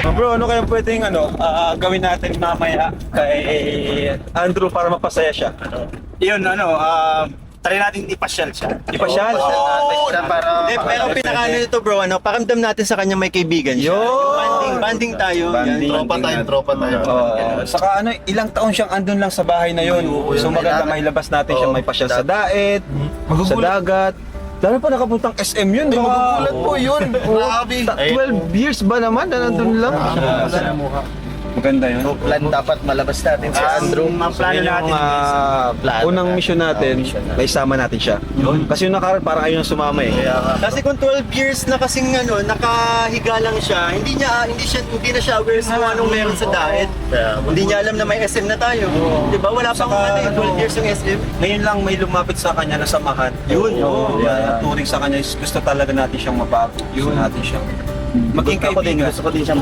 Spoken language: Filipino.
Bro, ano kaya pwedeng gawin natin mamaya kay Andrew para mapasaya siya? Yun, try natin ipasyal siya. Ipasyal? Para Pero pinakaano nito bro, pakiramdam natin sa kanya may kaibigan siya. Yun! Banding tayo. Banding. Yan. tropa tayo. Saka ilang taon siyang andun lang sa bahay na yun. So maganda mailabas natin siya, may pasyal sa daet, sa dagat. Lalo pa nakapuntang SM yun, di ba? Magugulat po yun. Grabe. 12 years ba naman na nandun lang? Maganda yun. So, plan dapat malabas natin si Andrew. Ang plano Yun yung natin unang mission natin, na isama natin siya. Kasi yung nakaraan parang ayaw niyang sumama eh. kasi kung 12 years na kasing nakahiga lang siya, hindi na siya aware sa anong meron sa diet. Hindi niya alam na may SM na tayo. 'Di ba? Wala pang 12 years ng SM. Ngayon lang may lumapit sa kanya na samahan. Yun. Turing sa kanya is gusto talaga natin siyang mabago. Gusto natin siyang maging kaibigan. Gusto ko din siyang